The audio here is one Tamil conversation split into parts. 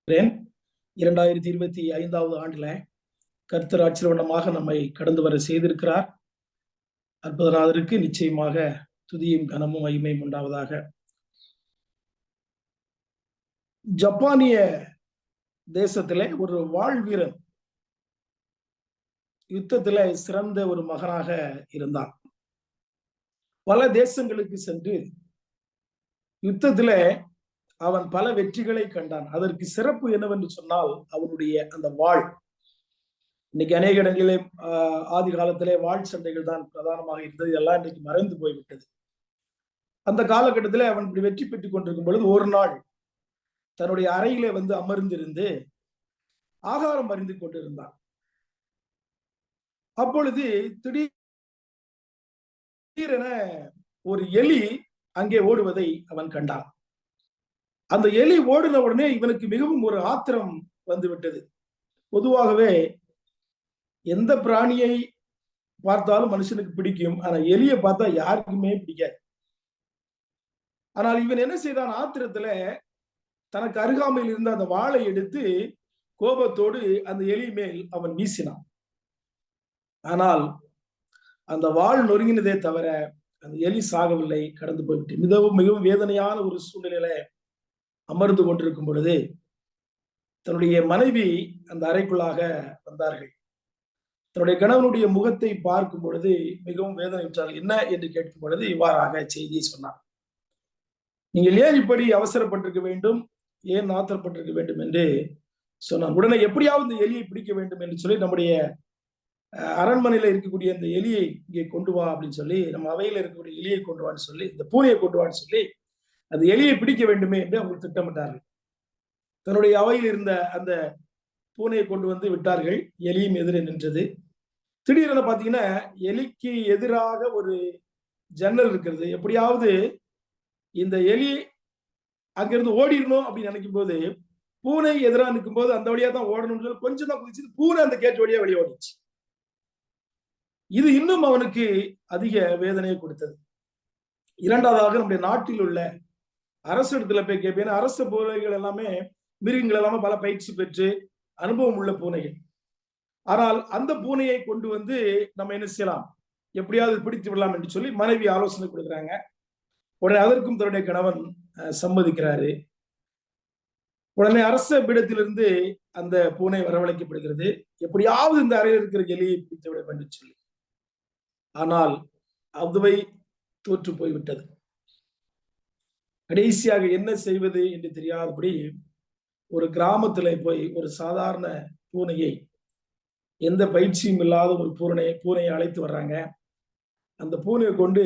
2025 ஆண்டுல கர்த்தர் ஆசீர்வாதமாக நம்மை கடந்து வர செய்திருக்கிறார். அற்புதநாதருக்கு நிச்சயமாக துதியும் கனமும் மகிமையும் உண்டாவதாக. ஜப்பானிய தேசத்திலே ஒரு வாழ்வீரன் யுத்தத்தில சிறந்த ஒரு மகனாக இருந்தான். பல தேசங்களுக்கு சென்று யுத்தத்தில அவன் பல வெற்றிகளை கண்டான். அதற்கு சிறப்பு என்னவென்று சொன்னால் அவனுடைய அந்த வாழ். இன்னைக்கு அநேக இடங்களிலே ஆதி காலத்திலே வாழ் சண்டைகள் தான் பிரதானமாக இருந்தது. எல்லாம் இன்னைக்கு மறைந்து போய்விட்டது. அந்த காலகட்டத்திலே அவன் இப்படி வெற்றி பெற்றுக் கொண்டிருக்கும் பொழுது ஒரு நாள் தன்னுடைய அறையிலே வந்து அமர்ந்திருந்து ஆகாரம் அறிந்து கொண்டிருந்தான். அப்பொழுது திடீரென ஒரு எலி அங்கே ஓடுவதை அவன் கண்டான். அந்த எலி ஓடின உடனே இவனுக்கு மிகவும் ஒரு ஆத்திரம் வந்து விட்டது. பொதுவாகவே எந்த பிராணியை பார்த்தாலும் மனுஷனுக்கு பிடிக்கும். ஆனா எலியை பார்த்தா யாருக்குமே பிடிக்காது. ஆனால் இவன் என்ன செய்தான்? ஆத்திரத்துல தனக்கு அருகாமையில் இருந்த அந்த வாளை எடுத்து கோபத்தோடு அந்த எலி மேல் அவன் வீசினான். ஆனால் அந்த வாள் நொறுங்கினதே தவிர அந்த எலி சாகவில்லை, கடந்து போய்விட்டு. மிகவும் வேதனையான ஒரு சூழ்நிலையில அமர்ந்து கொண்டிருக்கும் பொழுது தன்னுடைய மனைவி அந்த அறைக்குள்ளாக வந்தார்கள். தன்னுடைய கணவனுடைய முகத்தை பார்க்கும் பொழுது மிகவும் வேதனையுற்றார்கள். என்ன என்று கேட்கும் பொழுது இவ்வாறாக செய்தியை சொன்னார். நீங்கள் ஏன் இப்படி அவசரப்பட்டிருக்க வேண்டும், ஏன் ஆத்திரப்பட்டிருக்க வேண்டும் என்று சொன்னார். உடனே எப்படியாவது இந்த எலியை பிடிக்க வேண்டும் என்று சொல்லி நம்முடைய அரண்மனையில இருக்கக்கூடிய இந்த எலியை இங்கே கொண்டு வா அப்படின்னு சொல்லி, நம்ம அவையில இருக்கக்கூடிய எலியை கொண்டு வான்னு சொல்லி, இந்த பூனையை கொண்டு வான்னு சொல்லி அந்த எலியை பிடிக்க வேண்டுமே என்று அவங்க திட்டமிட்டார்கள். தன்னுடைய அவையில் இருந்த அந்த பூனையை கொண்டு வந்து விட்டார்கள். எலியும் எதிரே நின்றது. திடீரென பாத்தீங்கன்னா எலிக்கு எதிராக ஒரு ஜன்னல் இருக்கிறது. எப்படியாவது இந்த எலி அங்கிருந்து ஓடிடணும் அப்படின்னு நினைக்கும் போது பூனை எதிராக நிற்கும் போது அந்த வழியா தான் ஓடணும்னு சொல்லி கொஞ்சம் தான் குதிச்சு பூனை அந்த கேட் வழியா வெளியே ஓடிச்சு. இது இன்னும் அவனுக்கு அதிக வேதனையை கொடுத்தது. இரண்டாவதாக நம்முடைய நாட்டில் உள்ள அரசு இடத்துல போய் கேட்பேன். அரசு பூனைகள் எல்லாமே மிருகங்கள் எல்லாமே பல பயிற்சி பெற்று அனுபவம் உள்ள பூனைகள். ஆனால் அந்த பூனையை கொண்டு வந்து நம்ம என்ன செய்யலாம், எப்படியாவது பிடித்து விடலாம் என்று சொல்லி மனைவி ஆலோசனை கொடுக்குறாங்க. உடனே அதற்கும் தன்னுடைய கணவன் சம்மதிக்கிறாரு. உடனே அரச பீடத்திலிருந்து அந்த பூனை வரவழைக்கப்படுகிறது. எப்படியாவது இந்த அறையில் இருக்கிற எலியை பிடித்து விட வேண்டும் சொல்லி. ஆனால் அதுவை தோற்று போய்விட்டது. கடைசியாக என்ன செய்வது என்று தெரியாதபடி ஒரு கிராமத்துல போய் ஒரு சாதாரண பூனையை, எந்த பயிற்சியும் இல்லாத ஒரு பூனையை அழைத்து வர்றாங்க. அந்த பூனையை கொண்டு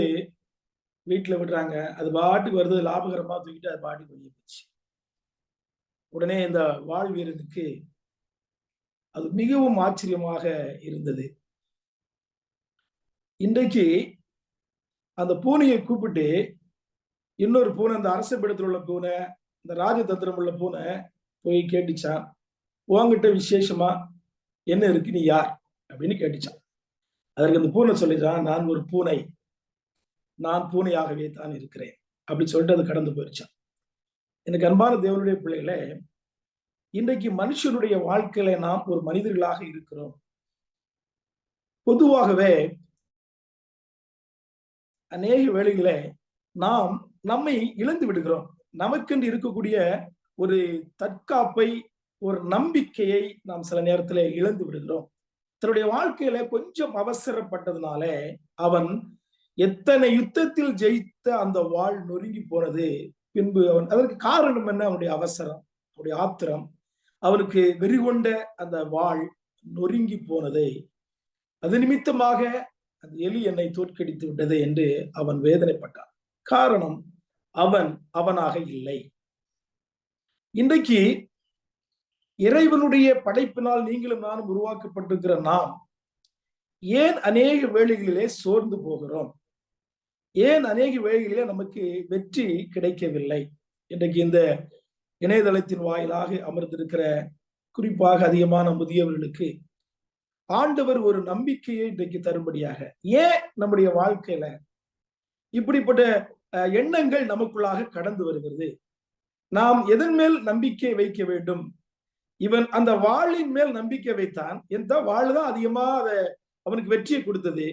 வீட்டுல விடுறாங்க. அது பாட்டுக்கு வருது, லாபகரமா தூக்கிட்டு அது பாட்டுக்கு வெளியே போச்சு. உடனே இந்த வாழ் வீரனுக்கு அது மிகவும் ஆச்சரியமாக இருந்தது. இன்றைக்கு அந்த பூனையை கூப்பிட்டு இன்னொரு பூனை, அந்த அரச பீடத்தில் உள்ள பூனை, இந்த ராஜதந்திரம் உள்ள பூனை போய் கேட்டுச்சான், உங்ககிட்ட விசேஷமா என்ன இருக்கு, நீ யார் அப்படின்னு கேட்டுச்சான். அதற்கு அந்த பூனை சொல்லிச்சான், நான் ஒரு பூனை, நான் பூனையாகவே தான் இருக்கிறேன் அப்படின்னு சொல்லிட்டு அது கடந்து போயிருச்சான். எனக்கு அன்பான தேவனுடைய பிள்ளைகளே, இன்றைக்கு மனுஷனுடைய வாழ்க்கையில நாம் ஒரு மனிதர்களாக இருக்கிறோம். பொதுவாகவே அநேக வேளைகளே நாம் நம்மை இழந்து விடுகிறோம். நமக்கென்று இருக்கக்கூடிய ஒரு தற்காப்பை, ஒரு நம்பிக்கையை நாம் சில நேரத்தில் இழந்து விடுகிறோம். தன்னுடைய வாழ்க்கையில கொஞ்சம் அவசரப்பட்டதுனால அவன் எத்தனை யுத்தத்தில் ஜெயித்த அந்த வாழ் நொறுங்கி போனது. பின்பு அவன் அதற்கு காரணம் என்ன? அவனுடைய அவசரம், அவனுடைய ஆத்திரம், அவனுக்கு வெறிகொண்ட அந்த வாழ் நொறுங்கி போனதை, அது நிமித்தமாக அந்த எலி என்னை தோற்கடித்து விட்டது என்று அவன் வேதனைப்பட்டான். காரணம், அவன் அவனாக இல்லை. இன்றைக்கு இறைவனுடைய படைப்பினால் நீங்களும் நானும் உருவாக்கப்பட்டிருக்கிற நாம் ஏன் அநேக வேளைகளிலே சோர்ந்து போகிறோம்? ஏன் அநேக வேளைகளிலே நமக்கு வெற்றி கிடைக்கவில்லை? இன்றைக்கு இந்த இணையதளத்தின் வாயிலாக அமர்ந்திருக்கிற குறிப்பாக அதிகமான முதியவர்களுக்கு ஆண்டவர் ஒரு நம்பிக்கையை இன்றைக்கு தரும்படியாக, ஏன் நம்முடைய வாழ்க்கையில இப்படிப்பட்ட எண்ணங்கள் நமக்குள்ளாக கடந்து வருகிறது? நாம் எதன் மேல் நம்பிக்கை வைக்க வேண்டும்? இவன் அந்த வாளின் மேல் நம்பிக்கை வைத்தான். எந்த வாழ் தான் அதிகமா அவனுக்கு வெற்றியை கொடுத்தது.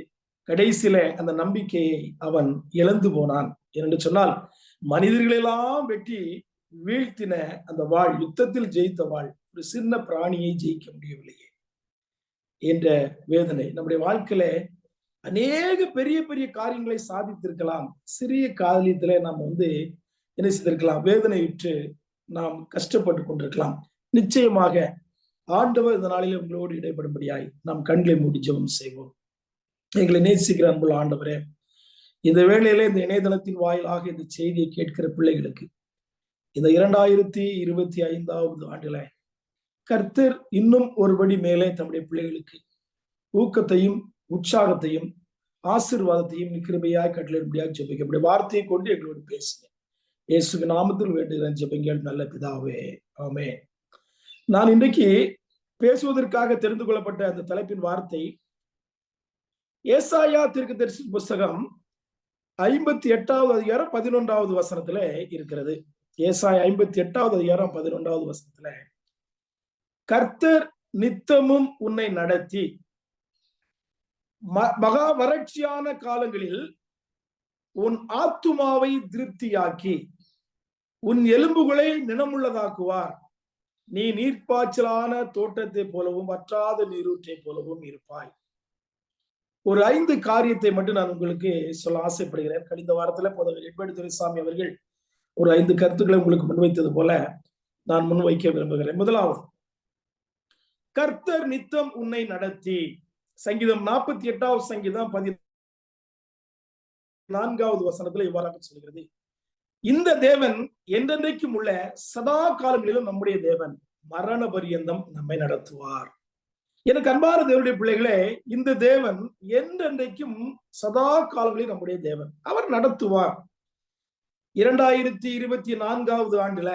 கடைசியில அந்த நம்பிக்கையை அவன் இழந்து போனான் என்று சொன்னால், மனிதர்களெல்லாம் வெட்டி வீழ்த்தின அந்த வாழ், யுத்தத்தில் ஜெயித்த வாழ், ஒரு சின்ன பிராணியை ஜெயிக்க முடியவில்லையே என்ற வேதனை. நம்முடைய வாழ்க்கையில அநேக பெரிய பெரிய காரியங்களை சாதித்திருக்கலாம். சிறிய காரியத்துல நாம் என்ன செய்திருக்கலாம், வேதனை விட்டு நாம் கஷ்டப்பட்டு கொண்டிருக்கலாம். நிச்சயமாக ஆண்டவர் இந்த நாளில் உங்களோடு இடைப்படும்படியாய் நாம் கண்களை மூடி ஜெபம் செய்வோம். எங்களை நேசிக்கிற அன்புள்ள ஆண்டவரே, இந்த வேளையில இந்த இணையதளத்தின் வாயிலாக இந்த செய்தியை கேட்கிற பிள்ளைகளுக்கு இந்த 2025 ஆண்டுல கர்த்தர் இன்னும் ஒருபடி மேலே தம்முடைய பிள்ளைகளுக்கு ஊக்கத்தையும் உற்சாகத்தையும் ஆசீர்வாதத்தையும் கிருபையாய் கட்டளையிடும்படியாக ஜெபிக்க வார்த்தையை கொண்டு எங்களோடு பேசுங்க. இயேசுவின் நாமத்தில் வேண்டுகிறேன் ஜெபங்கள் நல்ல பிதாவே, ஆமென். நான் இன்றைக்கு பேசுவதற்காக தெரிந்து கொள்ளப்பட்ட அந்த தலைப்பின் வார்த்தை ஏசாயா தீர்க்கதரிசி புஸ்தகம் 58வது அதிகாரம் 11வது வசனத்துல இருக்கிறது. ஏசாயா 58வது அதிகாரம் 11வது வசனத்துல, கர்த்தர் நித்தமும் உன்னை நடத்தி மகா வறட்சியான காலங்களில் உன் ஆத்துமாவை திருப்தியாக்கி உன் எலும்புகளை நினமுள்ளதாக்குவார். நீ நீர்ப்பாய்ச்சலான தோட்டத்தை போலவும் வற்றாத நீரூற்றை போலவும் இருப்பாய். ஒரு 5 காரியத்தை மட்டும் நான் உங்களுக்கு சொல்ல ஆசைப்படுகிறேன். கடந்த வாரத்துல போதவர் எட்வர்டு துரைசாமி அவர்கள் ஒரு 5 கருத்துக்களை உங்களுக்கு முன்வைத்தது போல நான் முன்வைக்க விரும்புகிறேன். முதலாவது, கர்த்தர் நித்தம் உன்னை நடத்தி. சங்கீதம் 48வது சங்கீதம் 14வது வசனத்துல இவ்வாறாக சொல்கிறது, இந்த தேவன் என்றென்றைக்கும் உள்ள சதா காலங்களிலும் நம்முடைய தேவன், மரண பரியந்தம் நம்மை நடத்துவார். எனக்கு அன்பான தேவனுடைய பிள்ளைகளே, இந்த தேவன் என்றென்றைக்கும் சதா காலங்களில் நம்முடைய தேவன், அவர் நடத்துவார். 2024வது ஆண்டுல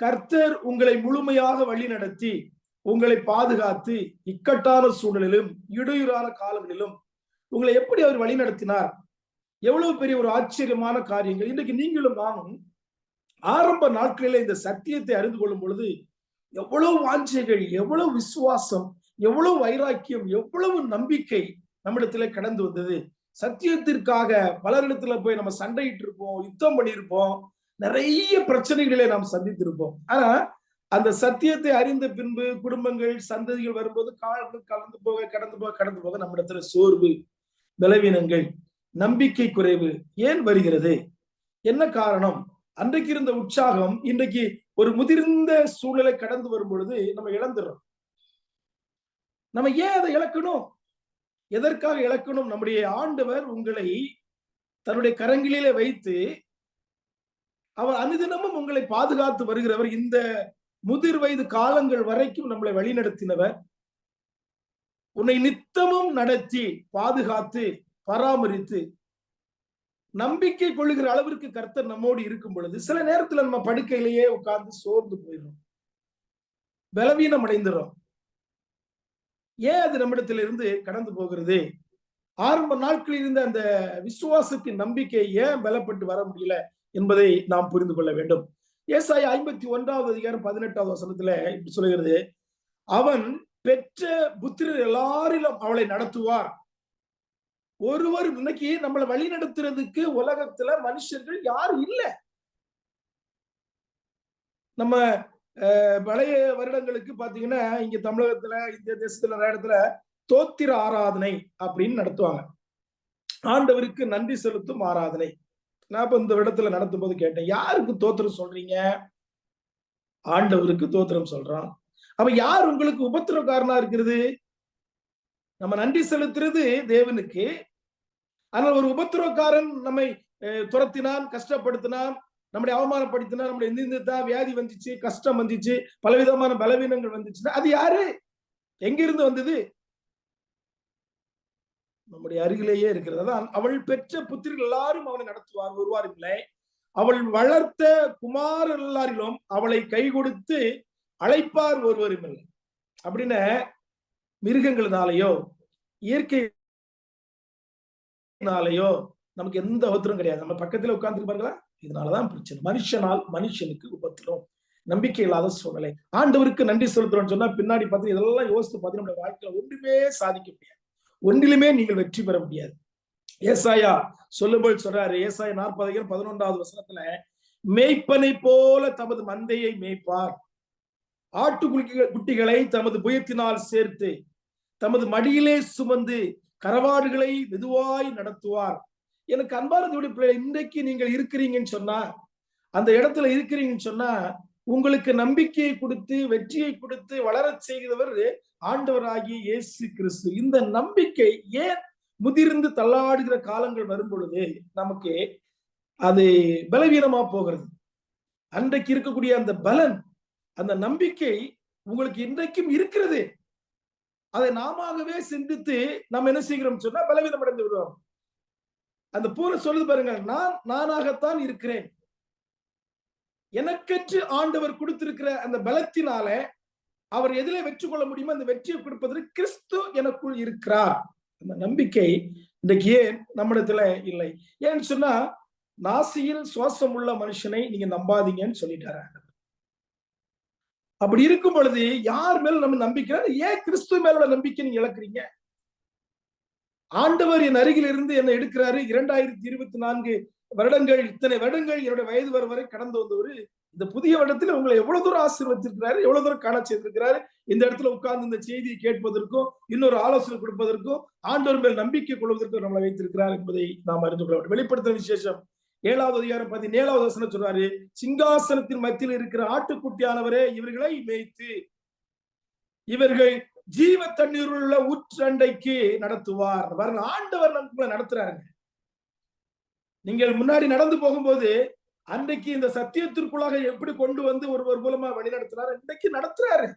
கர்த்தர் உங்களை முழுமையாக வழி நடத்தி உங்களை பாதுகாத்து இக்கட்டான சூழலிலும் இடையூறான காலங்களிலும் உங்களை எப்படி அவர் வழி நடத்தினார், எவ்வளவு பெரிய ஒரு ஆச்சரியமான காரியங்கள். இன்றைக்கு நீங்களும் நானும் ஆரம்ப நாட்களில இந்த சத்தியத்தை அறிந்து கொள்ளும் பொழுது எவ்வளவு வாஞ்சைகள், எவ்வளவு விசுவாசம், எவ்வளவு வைராக்கியம், எவ்வளவு நம்பிக்கை நம்மிடத்துல கடந்து வந்தது. சத்தியத்திற்காக பலரிடத்துல போய் நம்ம சண்டையிட்டு இருப்போம், யுத்தம் பண்ணியிருப்போம், நிறைய பிரச்சனைகளை நாம் சந்தித்திருப்போம். ஆனா அந்த சத்தியத்தை அறிந்த பின்பு குடும்பங்கள் சந்ததிகள் வரும்போது காலங்கள் கடந்து போக நம்மிடத்துல சோர்வு, பலவீனங்கள், நம்பிக்கை குறைவு ஏன் வருகிறது? என்ன காரணம்? அன்றைக்கு இருந்த உற்சாகம் இன்றைக்கு ஒரு முதிர்ந்த சூழலை கடந்து வரும் பொழுது நம்ம இழந்துடுறோம். நம்ம ஏன் அதை இழக்கணும்? எதற்காக இழக்கணும்? நம்முடைய ஆண்டவர் உங்களை தன்னுடைய கரங்களிலே வைத்து அவர் அனுதினமும் உங்களை பாதுகாத்து வருகிறவர். இந்த முதிர் வயது காலங்கள் வரைக்கும் நம்மளை வழிநடத்தினவர். உன்னை நித்தமும் நடத்தி பாதுகாத்து பராமரித்து நம்பிக்கை கொள்ளுகிற அளவிற்கு கர்த்தர் நம்மோடு இருக்கும் பொழுது சில நேரத்துல நம்ம படுக்கையிலேயே உட்கார்ந்து சோர்ந்து போயிடும், பலவீனம் அடைந்துடும். ஏன் அது நம்மிடத்துல இருந்து கடந்து போகிறது? ஆரம்ப நாட்களில் இருந்த அந்த விசுவாசத்தின் நம்பிக்கை ஏன் பலப்பட்டு வர முடியல என்பதை நாம் புரிந்து கொள்ள வேண்டும். ஏசாயா 51வது அதிகாரம் 18வது வசனத்துல இப்படி சொல்லுகிறது, அவன் பெற்ற புத்திரர் எல்லாரிலும் அவளை நடத்துவார். ஒருவர் இன்னைக்கு நம்மளை வழி நடத்துறதுக்கு உலகத்துல மனுஷர்கள் யாரும் இல்லை. நம்ம பழைய வருடங்களுக்கு பாத்தீங்கன்னா இங்க தமிழகத்துல, இந்திய தேசத்துல நிறைய இடத்துல தோத்திர ஆராதனை அப்படின்னு நடத்துவாங்க. ஆண்டவருக்கு நன்றி செலுத்தும் ஆராதனை. நான் இப்ப இந்த இடத்துல நடத்தும் போது கேட்டேன், யாருக்கு தோத்திரம் சொல்றீங்க? ஆண்டவருக்கு தோத்திரம் சொல்றான். அப்ப யார் உங்களுக்கு உபத்திரக்காரனா இருக்கிறது? நம்ம நன்றி செலுத்துறது தேவனுக்கு. ஆனால் ஒரு உபத்திரக்காரன் நம்மை துரத்தினான், கஷ்டப்படுத்தினான், நம்முடைய அவமானப்படுத்தினான், நம்முடைய நிந்தித்தான், வியாதி வந்துச்சு, கஷ்டம் வந்துச்சு, பலவிதமான பலவீனங்கள் வந்துச்சுன்னா அது யாரு? எங்கிருந்து வந்தது? நம்முடைய அருகிலேயே இருக்கிறது. அதான் அவள் பெற்ற புத்திரர்கள் எல்லாரும் அவனை நடத்துவார், ஒருவாரும் இல்லை. அவள் வளர்த்த குமார் எல்லாரிலும் அவளை கை கொடுத்து அழைப்பார், ஒருவரும் இல்லை. அப்படின்னு மிருகங்களினாலேயோ இயற்கையினாலேயோ நமக்கு எந்த உபத்திரம் கிடையாது. நம்ம பக்கத்துல உட்கார்ந்து பாருங்களா, இதனாலதான் பிரச்சனை. மனுஷனால் மனுஷனுக்கு உபத்திரம். நம்பிக்கை இல்லாத சூழ்நிலை. ஆண்டவருக்கு நன்றி செலுத்துறோம்னு சொன்னா பின்னாடி பார்த்து இதெல்லாம் யோசித்து பார்த்து நம்முடைய வாழ்க்கையில ஒன்றுமே சாதிக்க முடியாது, ஒன்றிலுமே நீங்கள் வெற்றி பெற முடியாது. ஏசாயா சொல்லும்போது சொல்றாரு, ஏசாயா 40:11 வசனத்துல, மேய்ப்பனை போல தமது மந்தையை மேய்ப்பார், குட்டிகளை தமது புயத்தினால் சேர்த்து தமது மடியிலே சுமந்து கரவாடுகளை மெதுவாய் நடத்துவார். எனக்கு அன்பார்ந்த பிள்ளை, இன்றைக்கு நீங்கள் இருக்கிறீங்கன்னு சொன்னா, அந்த இடத்துல இருக்கிறீங்கன்னு சொன்னா, உங்களுக்கு நம்பிக்கையை கொடுத்து வெற்றியை கொடுத்து வளரச் செய்கிறவர் ஆண்டவராகிய இயேசு கிறிஸ்து. இந்த நம்பிக்கை ஏன் முதிர்ந்து தள்ளாடுகிற காலங்கள் வரும் பொழுது நமக்கு அது பலவீனமா போகிறது? அன்றைக்கு இருக்கக்கூடிய அந்த பலன், அந்த நம்பிக்கை உங்களுக்கு இன்றைக்கும் இருக்கிறது. அதை நாமவே சிந்தித்து நாம் என்ன செய்கிறோம் சொன்னா பலவீனம் அடைந்து விடுவோம். அந்த பூனை சொல்லுது பாருங்க, நான் நானாகத்தான் இருக்கிறேன். எனக்கென்று ஆண்டவர் கொடுத்திருக்கிற அந்த பலத்தினால அவர் எதிலே வெற்றி கொள்ள முடியுமோ அந்த வெற்றியை கொடுப்பதற்கு கிறிஸ்து எனக்குள் இருக்கிறார். அந்த நம்பிக்கை இன்றைக்கு ஏன் நம்மிடத்துல இல்லை? ஏன்னு சொன்னா, நாசியில் சுவாசம் உள்ள மனுஷனை நீங்க நம்பாதீங்கன்னு சொல்லிட்டாரு. அப்படி இருக்கும் பொழுது யார் மேல நம்ம நம்பிக்கை? ஏன் கிறிஸ்துவ மேல நம்பிக்கை நீங்க இழக்கிறீங்க? ஆண்டவர் என் அருகில் இருந்து என்னை எடுக்கிறாரு. 2024 வருடங்கள், இத்தனை வருடங்கள் என்னுடைய வயது வரை கடந்து வந்தவர் இந்த புதிய வருடத்தில் உங்களை எவ்வளவு தூரம் ஆசீர்வதித்திருக்கிறாரு, எவ்வளவு தூரம் காண செய்திருக்கிறாரு. இந்த இடத்துல உட்கார்ந்து இந்த செய்தியை கேட்பதற்கும் இன்னொரு ஆலோசனை கொடுப்பதற்கும் ஆண்டவர் மேல் நம்பிக்கை கொள்வதற்கும் நம்மளை வைத்திருக்கிறார் என்பதை நாம் அறிந்து கொள்ள வேண்டும். வெளிப்படுத்த விசேஷம் 7வது அதிகாரம் 17வது வசனம் சொல்றாரு, சிங்காசனத்தின் மத்தியில் இருக்கிற ஆட்டுக்குட்டியானவரே இவர்களை மேய்த்து இவர்கள் ஜீவ தண்ணீர் உள்ள ஊற்றண்டைக்கு நடத்துவார். பாருங்க, ஆண்டவர் நமக்கு நடத்துறாருங்க. நீங்கள் முன்னாடி நடந்து போகும்போது அன்றைக்கு இந்த சத்தியத்திற்குள்ளாக எப்படி கொண்டு வந்து ஒருவர் மூலமா வழி நடத்துறாரு, இன்றைக்கு நடத்துறாரு.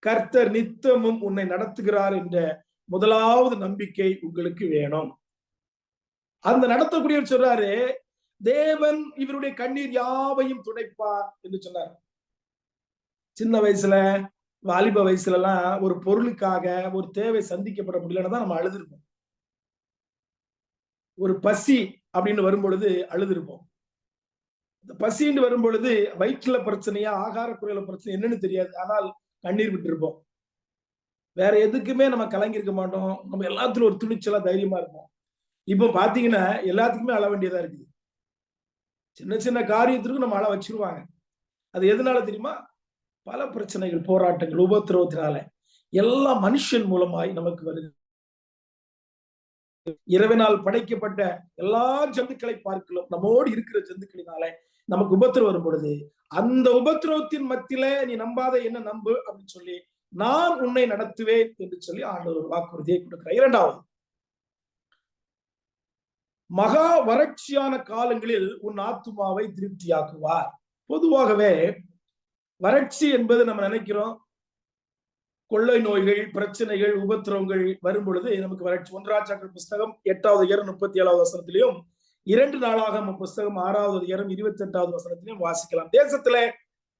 கர்த்தர் நித்தமும் உன்னை நடத்துகிறார் என்ற முதலாவது நம்பிக்கை உங்களுக்கு வேணும். அந்த நடத்தக்கூடியவர் சொல்றாரு, தேவன் இவருடைய கண்ணீர் யாவையும் துடைப்பார் என்று சொன்னார். சின்ன வயசுல, வாலிப வயசுல எல்லாம் ஒரு பொருளுக்காக ஒரு தேவை சந்திக்கப்பட முடியலன்னு தான் நம்ம அழுதுருப்போம். ஒரு பசி அப்படின்னு வரும் பொழுது அழுதுருப்போம். இந்த பசின்னு வரும் பொழுது வயிற்றுல பிரச்சனையா ஆகார குறையில பிரச்சனை என்னன்னு தெரியாது, ஆனால் கண்ணீர் விட்டு இருப்போம். வேற எதுக்குமே நம்ம கலங்கி இருக்க மாட்டோம். நம்ம எல்லாத்துலயும் ஒரு துணிச்சலா தைரியமா இருப்போம். இப்ப பாத்தீங்கன்னா எல்லாத்துக்குமே அழ வேண்டியதா இருக்குது. சின்ன சின்ன காரியத்திற்கும் நம்ம அழ வச்சிருவாங்க. அது எதனால தெரியுமா? பல பிரச்சனைகள், போராட்டங்கள், உபத்திரவத்தினால எல்லா மனுஷன் மூலமாய் நமக்கு வருது. இரவினால் படைக்கப்பட்ட எல்லா ஜந்துக்களை பார்க்கலாம் நம்மோடு இருக்கிற ஜந்துக்களினால நமக்கு உபத்திரவம் வரும் பொழுது அந்த உபத்திரவத்தின் மத்தியில நீ நம்பாத என்ன நம்பு அப்படின்னு சொல்லி நான் உன்னை நடத்துவேன் என்று சொல்லி ஆண்டவர் வாக்குறுதியை கொடுக்கிறார். இரண்டாவது, மகா வறட்சியான காலங்களில் உன் ஆத்துமாவை திருப்தியாக்குவார். பொதுவாகவே வறட்சி என்பது நம்ம நினைக்கிறோம், கொள்ளை நோய்கள், பிரச்சனைகள், உபத்திரவங்கள் வரும் பொழுது நமக்கு வறட்சி. 1 ராஜாக்கள் புஸ்தகம் 8வது அதிகாரம் 37வது வசனத்திலையும் 2 நாளாகமம் புஸ்தகம் 6வது அதிகாரம் 28வது வசனத்திலையும் வாசிக்கலாம். தேசத்துல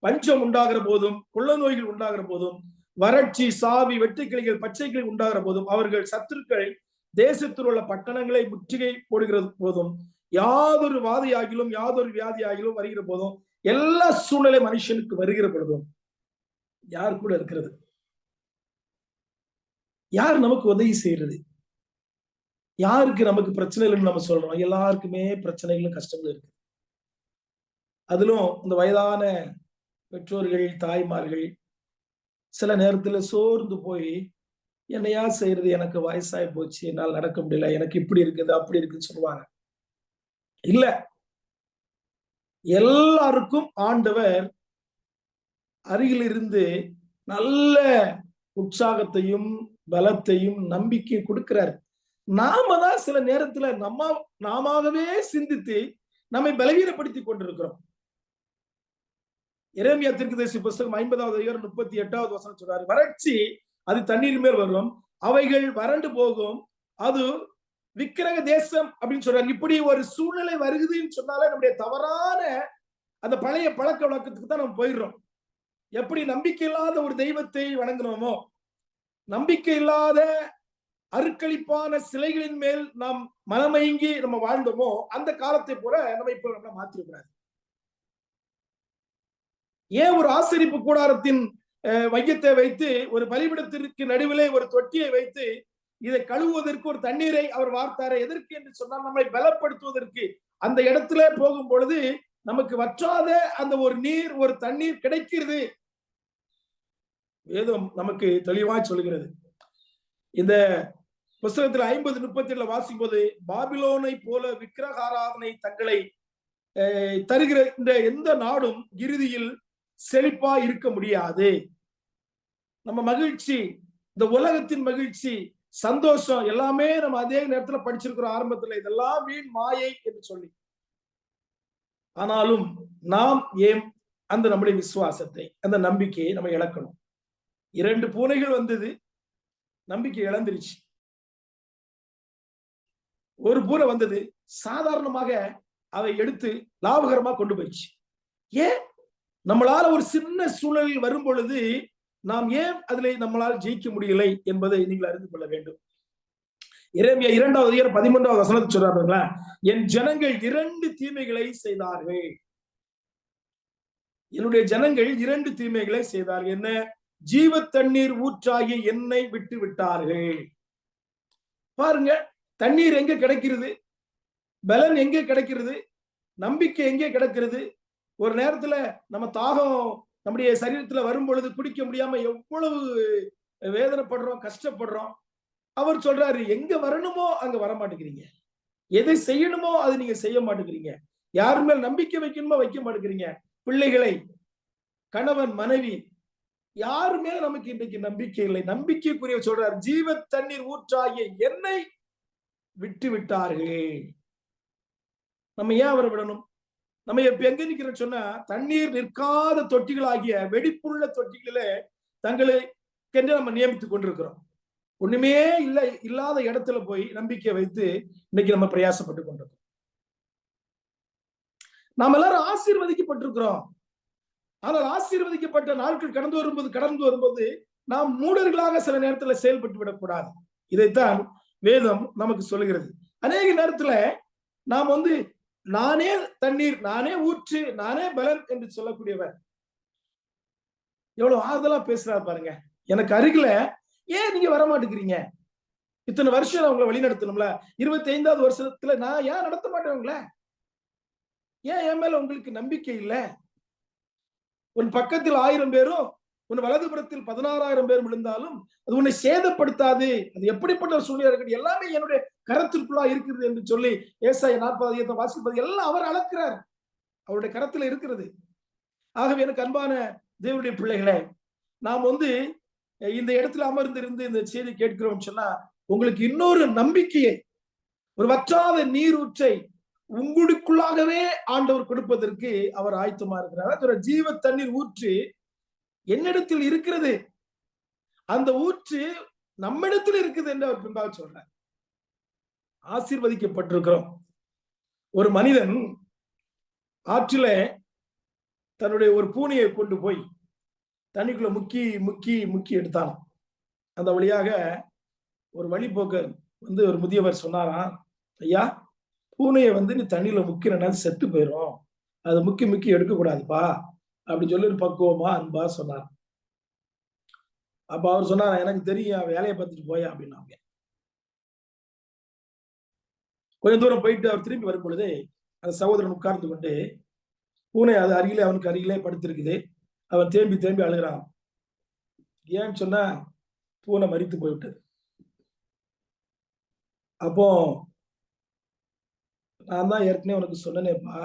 பஞ்சம் உண்டாகிற போதும், கொள்ளை நோய்கள் உண்டாகிற போதும், வறட்சி, சாவி, வெட்டுக்கிளிகள், பச்சைக்கிளி உண்டாகிற போதும், அவர்கள் சத்துருக்கள் தேசத்தில் உள்ள பட்டணங்களை முற்றுகை போடுகிற போதும், யாதொரு வாதையாகிலும் யாதொரு வியாதியாகிலும் வருகிற போதும், எல்லா சூழ்நிலை மனுஷனுக்கு வருகிற பொழுதும் யார் கூட இருக்கிறது? யார் நமக்கு உதவி செய்யறது? யாருக்கு நமக்கு பிரச்சனை இல்லைன்னு நம்ம சொல்றோம்? எல்லாருக்குமே பிரச்சனைகளும் கஷ்டங்களும் இருக்கு. அதிலும் இந்த வயதான பெற்றோர்கள், தாய்மார்கள் சில நேரத்துல சோர்ந்து போய் என்னையா செய்யறது, எனக்கு வயசாகி போச்சு, என்னால் நடக்க முடியல, எனக்கு இப்படி இருக்குது அப்படி இருக்குன்னு சொல்லுவாங்க. இல்ல, எல்லாருக்கும் ஆண்டவர் அருகில் இருந்து நல்ல உற்சாகத்தையும் பலத்தையும் நம்பிக்கை கொடுக்கிறார். நாம தான் சில நேரத்துல நாமவே சிந்தித்து நம்மை பலவீனப்படுத்தி கொண்டிருக்கிறோம். எரேமியா தீர்க்கதரிசி புஸ்தகம் 50வது அதிகாரம் 38வது வசனம் சொல்றாரு, வறட்சி அது தண்ணீர் மேல் வரும், அவைகள் வறண்டு போகும், அது விக்கிரக தேசம் அப்படின்னு சொல்றாங்க. இப்படி ஒரு சூழ்நிலை வருகுதுன்னு சொன்னாலே நம்முடைய தவறான அந்த பழைய பழக்க வழக்கத்துக்கு தான் நம்ம போயிடுறோம். எப்படி நம்பிக்கை இல்லாத ஒரு தெய்வத்தை வணங்குறோமோ, நம்பிக்கை இல்லாத அருக்களிப்பான சிலைகளின் மேல் நாம் மனமயங்கி நம்ம வாழ்ந்தோமோ, அந்த காலத்தை போல நம்ம இப்ப மாற்றிருக்கிறார். ஏன் ஒரு ஆசரிப்பு கூடாரத்தின் மையத்தை வைத்து ஒரு பலிபிடத்திற்கு நடுவிலே ஒரு தொட்டியை வைத்து இதை கழுவுவதற்கு ஒரு தண்ணீரை அவர் வார்த்தாரு? எதற்கு என்று சொன்னால் நம்மை பலப்படுத்துவதற்கு. அந்த இடத்துல போகும் பொழுது நமக்கு வற்றாத அந்த ஒரு நீர், ஒரு தண்ணீர் கிடைக்கிறது. வேதம் நமக்கு தெளிவாய் சொல்கிறது. இந்த புஸ்தகத்தில் 50:37 வாசிக்கும் போது, பாபிலோனை போல விக்கிரக ஆராதனை தங்களை தருகிற இந்த எந்த நாடும் இறுதியில் செழிப்பா இருக்க முடியாது. நம்ம மகிழ்ச்சி, இந்த உலகத்தின் மகிழ்ச்சி, சந்தோஷம் எல்லாமே நம்ம அதே நேரத்துல படிச்சிருக்கிறோம் ஆரம்பத்துல, இதெல்லாம் வீண் மாயை என்று சொல்லி. ஆனாலும் நாம் ஏன் அந்த நம்முடைய விசுவாசத்தை, அந்த நம்பிக்கையை நம்ம இழக்கணும்? 2 பூனைகள் வந்தது, நம்பிக்கை இழந்துருச்சு. ஒரு பூனை வந்தது, சாதாரணமாக அதை எடுத்து லாபகரமா கொண்டு போயிடுச்சு. ஏன்? நம்மளால ஒரு சின்ன சூழலில் வரும் பொழுது நாம் ஏன் அதிலே நம்மளால் ஜெயிக்க முடியலை என்பதை நீங்கள் அறிந்து கொள்ள வேண்டும். எரேமியா 2வது அதிகாரம் 13வது வசனத்தை சொல்றாருங்களா, என் ஜனங்கள் 2 தீமைகளை செய்தார்கள். என்னுடைய ஜனங்கள் 2 தீமைகளை செய்தார்கள். என்ன? ஜீவ தண்ணீர் ஊற்றாகிய என்னை விட்டு விட்டார்கள். பாருங்க, தண்ணீர் எங்க கிடைக்கிறது? பலன் எங்கே கிடைக்கிறது? நம்பிக்கை எங்கே கிடைக்கிறது? ஒரு நேரத்துல நம்ம தாகம் நம்முடைய சரீரத்துல வரும் பொழுது குடிக்க முடியாம எவ்வளவு வேதனைப்படுறோம், கஷ்டப்படுறோம். அவர் சொல்றாரு, எங்க வரணுமோ அங்க வர மாட்டேங்கிறீங்க, எதை செய்யணுமோ அதை நீங்க செய்ய மாட்டேங்கிறீங்க, யாரு மேல் நம்பிக்கை வைக்கணுமோ வைக்க மாட்டேங்கிறீங்க. பிள்ளைகளை, கணவன், மனைவி, யாரு மேல நமக்கு இன்றைக்கு நம்பிக்கை இல்லை. நம்பிக்கைக்குரிய சொல்றாரு, ஜீவ தண்ணீர் ஊற்றாகிய என்னை விட்டு விட்டார்கள். நம்ம ஏன் அவரை விடணும்? நம்ம இப்ப எங்க நிக்கிறோம் சொன்னா, தண்ணீர் நிற்காத தொட்டிகளாகிய வெடிப்புள்ள தொட்டிகளிலே தங்களுக்கென்று நம்ம நியமித்துக் கொண்டிருக்கிறோம். ஒண்ணுமே இல்லாத இடத்துல போய் நம்பிக்கை வைத்து இன்னைக்கு நம்ம பிரயாசப்பட்டு கொண்டிருக்கிறோம். நாம் எல்லாரும் ஆசீர்வதிக்கப்பட்டிருக்கிறோம். ஆனால் ஆசீர்வதிக்கப்பட்ட நாட்கள் கடந்து வரும்போது நாம் மூடர்களாக சில நேரத்துல செயல்பட்டு விடக்கூடாது. இதைத்தான் வேதம் நமக்கு சொல்லுகிறது. அநேக நேரத்துல நாம் நானே தண்ணீர், நானே ஊற்று, நானே பலன் என்று சொல்லக்கூடியவர் எவ்வளவு ஆறுதலா பேசுறாரு பாருங்க. எனக்கு அருகில ஏன் நீங்க வரமாட்டேங்கிறீங்க? இத்தனை வருஷம் நான் உங்களை வழி நடத்தணும்ல, 25வது வருஷத்துல நான் ஏன் நடத்த மாட்டேன் உங்களை? ஏன் என் மேல உங்களுக்கு நம்பிக்கை இல்லை? உன் பக்கத்தில் 1000 பேரும் உன் வலதுபுறத்தில் 16,000 பேர் விழுந்தாலும் அது உன்னை சேதப்படுத்தாது. அது எப்படிப்பட்ட ஒரு சூழ்நிலை இருக்கு, எல்லாமே என்னுடைய கரத்திற்குள்ளா இருக்கிறது என்று சொல்லி ஏசாயா 40 வாசிப்பது எல்லாம் அவர் அளக்கிறார், அவருடைய கரத்துல இருக்கிறது. ஆகவே எனக்கு அன்பான தேவனுடைய பிள்ளைகளே, நாம் இந்த இடத்துல அமர்ந்திருந்து இந்த செய்தி கேட்கிறோம் சொன்னா, உங்களுக்கு இன்னொரு நம்பிக்கையை, ஒரு வற்றாத நீரூற்றை உங்களுக்குள்ளாகவே ஆண்டவர் கொடுப்பதற்கு அவர் ஆயத்தமா இருக்கிறார். ஜீவ தண்ணீர் ஊற்று என்னிடத்தில் இருக்கிறது, அந்த ஊற்று நம்மிடத்தில் இருக்குது என்று அவர் பின்பாக சொல்றார். ஆசீர்வதிக்கப்பட்டிருக்கிறோம். ஒரு மனிதன் ஆற்றில தன்னுடைய ஒரு பூனையை கொண்டு போய் தண்ணிக்குள்ள முக்கி முக்கி முக்கி எடுத்தான். அந்த வழியாக ஒரு வழிபோக்கர் ஒரு முதியவர் சொன்னாராம், ஐயா, பூனையை நீ தண்ணியில முக்கிறனா செத்து போயிடும், அதை முக்கி முக்கி எடுக்கக்கூடாதுப்பா அப்படின்னு சொல்லி ஒரு பக்குவமா அன்பா சொன்னார். அப்ப அவர் சொன்னார், எனக்கு தெரியும், வேலையை பார்த்துட்டு போயா அப்படின்னாங்க. கொஞ்ச தூரம் போயிட்டு அவர் திரும்பி வரும் பொழுது அந்த சகோதரன் உட்கார்ந்து கொண்டு பூனை அது அவனுக்கு அருகிலே படுத்திருக்குது. அவன் தேம்பி தேம்பி அழுகிறான். ஏன்னு சொன்னா, பூனை மரித்து போய்விட்டது. அப்போ நான் தான் ஏற்கனவே உனக்கு சொன்னேனேப்பா,